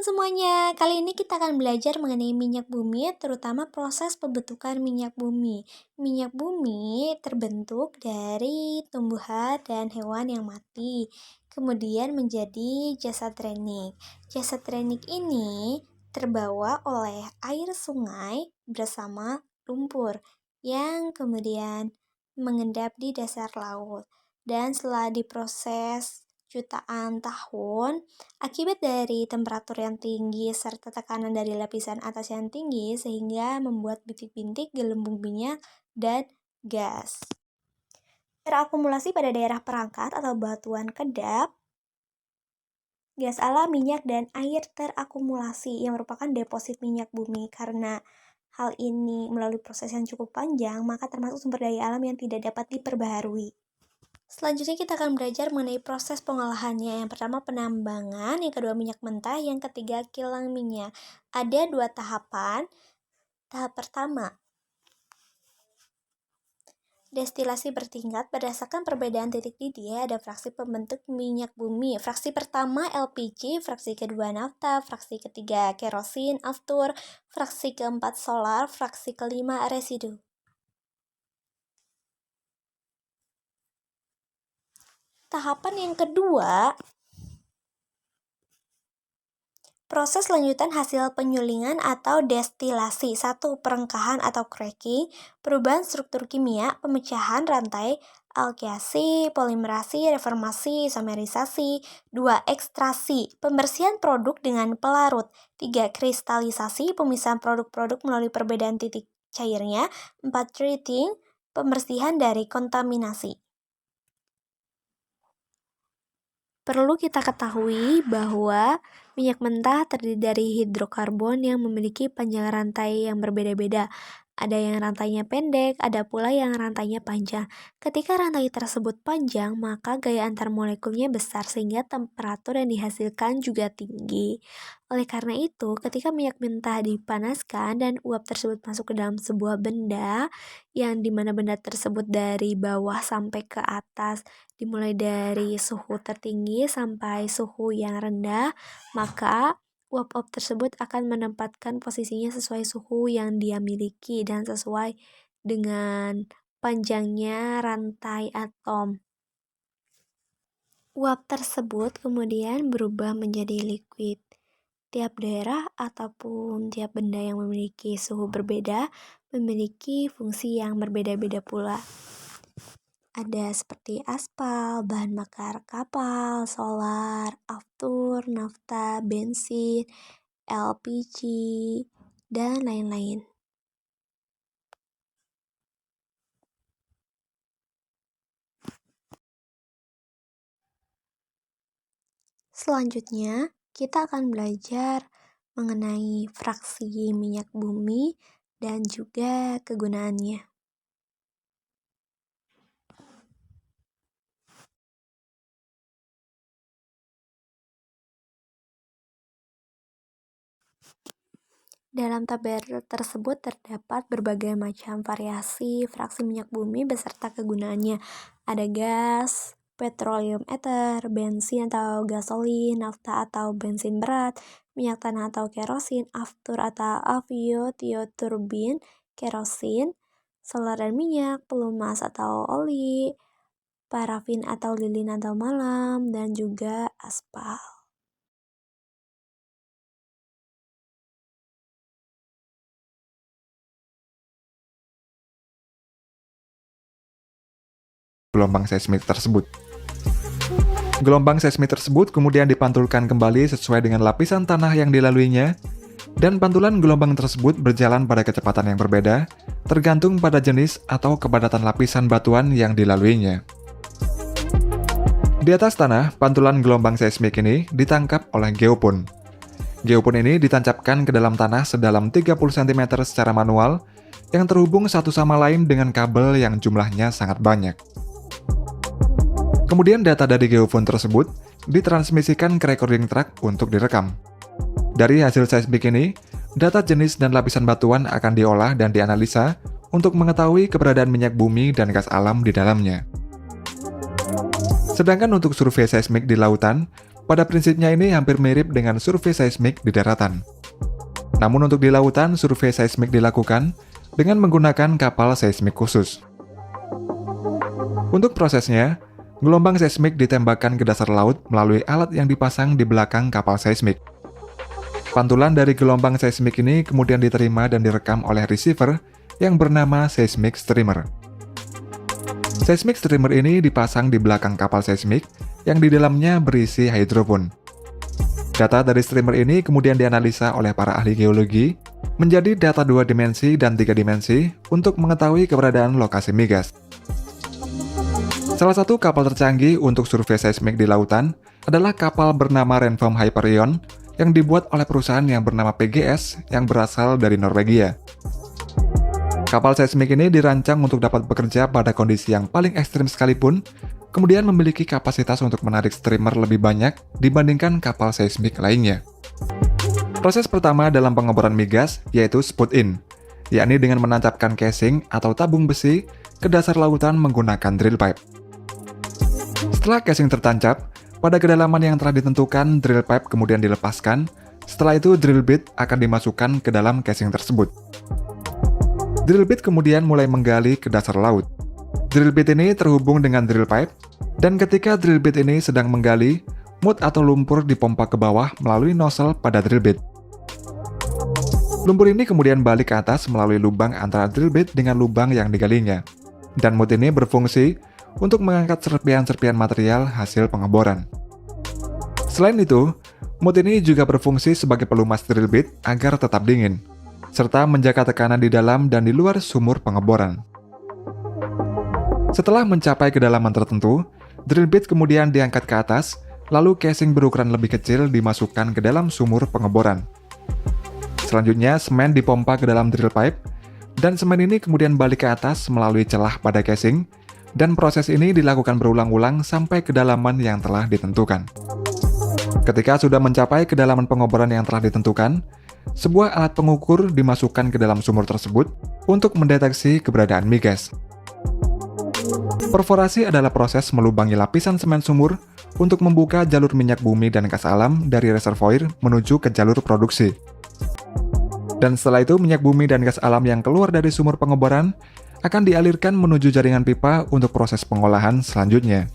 semuanya, kali ini kita akan belajar mengenai minyak bumi, terutama proses pembentukan minyak bumi. Minyak bumi terbentuk dari tumbuhan dan hewan yang mati, kemudian menjadi jasad renik. Jasad renik ini terbawa oleh air sungai bersama lumpur yang kemudian mengendap di dasar laut. Dan setelah diproses jutaan tahun, akibat dari temperatur yang tinggi serta tekanan dari lapisan atas yang tinggi sehingga membuat bintik-bintik gelembung minyak dan gas. Terakumulasi pada daerah perangkat atau batuan kedap, gas alam, minyak, dan air terakumulasi yang merupakan deposit minyak bumi. Karena hal ini melalui proses yang cukup panjang, maka termasuk sumber daya alam yang tidak dapat diperbaharui. Selanjutnya kita akan belajar mengenai proses pengolahannya. Yang pertama penambangan, yang kedua minyak mentah, yang ketiga kilang minyak. Ada 2 tahapan. Tahap pertama, destilasi bertingkat. Berdasarkan perbedaan titik didih, ada fraksi pembentuk minyak bumi. Fraksi pertama LPG, fraksi kedua nafta, fraksi ketiga kerosin, aftur, fraksi keempat solar, fraksi kelima residu. Tahapan yang kedua, proses lanjutan hasil penyulingan atau destilasi. 1. Perengkahan atau cracking, perubahan struktur kimia, pemecahan rantai, alkyasi, polimerasi, reformasi, isomerisasi. 2. Ekstrasi, pembersihan produk dengan pelarut. 3. Kristalisasi, pemisahan produk-produk melalui perbedaan titik cairnya. 4. Treating, pembersihan dari kontaminasi. Perlu kita ketahui bahwa minyak mentah terdiri dari hidrokarbon yang memiliki panjang rantai yang berbeda-beda. Ada yang rantainya pendek, ada pula yang rantainya panjang. Ketika rantai tersebut panjang, maka gaya antar molekulnya besar sehingga temperatur yang dihasilkan juga tinggi. Oleh karena itu, ketika minyak mentah dipanaskan dan uap tersebut masuk ke dalam sebuah benda, yang dimana benda tersebut dari bawah sampai ke atas, dimulai dari suhu tertinggi sampai suhu yang rendah, maka uap-uap tersebut akan menempatkan posisinya sesuai suhu yang dia miliki dan sesuai dengan panjangnya rantai atom. Uap tersebut kemudian berubah menjadi liquid. Tiap daerah ataupun tiap benda yang memiliki suhu berbeda memiliki fungsi yang berbeda-beda pula. Ada seperti aspal, bahan bakar kapal, solar, aftur, nafta, bensin, LPG, dan lain-lain. Selanjutnya, kita akan belajar mengenai fraksi minyak bumi dan juga kegunaannya. Dalam tabel tersebut terdapat berbagai macam variasi fraksi minyak bumi beserta kegunaannya. Ada gas, petroleum ether, bensin atau gasolin, nafta atau bensin berat, minyak tanah atau kerosin, aftur atau aviotioturbin, kerosin, solar dan minyak, pelumas atau oli, parafin atau lilin atau malam, dan juga aspal. Gelombang seismik tersebut. Gelombang seismik tersebut kemudian dipantulkan kembali sesuai dengan lapisan tanah yang dilaluinya, dan pantulan gelombang tersebut berjalan pada kecepatan yang berbeda, tergantung pada jenis atau kepadatan lapisan batuan yang dilaluinya. Di atas tanah, pantulan gelombang seismik ini ditangkap oleh geopon. Geopon ini ditancapkan ke dalam tanah sedalam 30 cm secara manual, yang terhubung satu sama lain dengan kabel yang jumlahnya sangat banyak. Kemudian data dari geofon tersebut ditransmisikan ke recording track untuk direkam. Dari hasil seismik ini, data jenis dan lapisan batuan akan diolah dan dianalisa untuk mengetahui keberadaan minyak bumi dan gas alam di dalamnya. Sedangkan untuk survei seismik di lautan, Pada prinsipnya ini hampir mirip dengan survei seismik di daratan. Namun untuk di lautan, survei seismik dilakukan dengan menggunakan kapal seismik khusus. Untuk prosesnya, gelombang seismik ditembakkan ke dasar laut melalui alat yang dipasang di belakang kapal seismik. Pantulan dari gelombang seismik ini kemudian diterima dan direkam oleh receiver yang bernama seismic streamer. Seismic streamer ini dipasang di belakang kapal seismik yang di dalamnya berisi hidrofon. Data dari streamer ini kemudian dianalisa oleh para ahli geologi menjadi data 2 dimensi dan 3 dimensi untuk mengetahui keberadaan lokasi migas. Salah satu kapal tercanggih untuk survei seismik di lautan adalah kapal bernama Renform Hyperion yang dibuat oleh perusahaan yang bernama PGS yang berasal dari Norwegia. Kapal seismik ini dirancang untuk dapat bekerja pada kondisi yang paling ekstrim sekalipun, kemudian memiliki kapasitas untuk menarik streamer lebih banyak dibandingkan kapal seismik lainnya. Proses pertama dalam pengeboran migas yaitu spud-in, yakni dengan menancapkan casing atau tabung besi ke dasar lautan menggunakan drill pipe. Setelah casing tertancap, pada kedalaman yang telah ditentukan, drill pipe kemudian dilepaskan. Setelah itu, drill bit akan dimasukkan ke dalam casing tersebut. Drill bit kemudian mulai menggali ke dasar laut. Drill bit ini terhubung dengan drill pipe, dan ketika drill bit ini sedang menggali, mud atau lumpur dipompa ke bawah melalui nozzle pada drill bit. Lumpur ini kemudian balik ke atas melalui lubang antara drill bit dengan lubang yang digalinya, dan mud ini berfungsi untuk mengangkat serpihan-serpihan material hasil pengeboran. Selain itu, mud ini juga berfungsi sebagai pelumas drill bit agar tetap dingin, serta menjaga tekanan di dalam dan di luar sumur pengeboran. Setelah mencapai kedalaman tertentu, drill bit kemudian diangkat ke atas, lalu casing berukuran lebih kecil dimasukkan ke dalam sumur pengeboran. Selanjutnya, semen dipompa ke dalam drill pipe, dan semen ini kemudian balik ke atas melalui celah pada casing, dan proses ini dilakukan berulang-ulang sampai kedalaman yang telah ditentukan. Ketika sudah mencapai kedalaman pengeboran yang telah ditentukan, sebuah alat pengukur dimasukkan ke dalam sumur tersebut untuk mendeteksi keberadaan migas. Perforasi adalah proses melubangi lapisan semen sumur untuk membuka jalur minyak bumi dan gas alam dari reservoir menuju ke jalur produksi. Dan setelah itu, minyak bumi dan gas alam yang keluar dari sumur pengeboran akan dialirkan menuju jaringan pipa untuk proses pengolahan selanjutnya.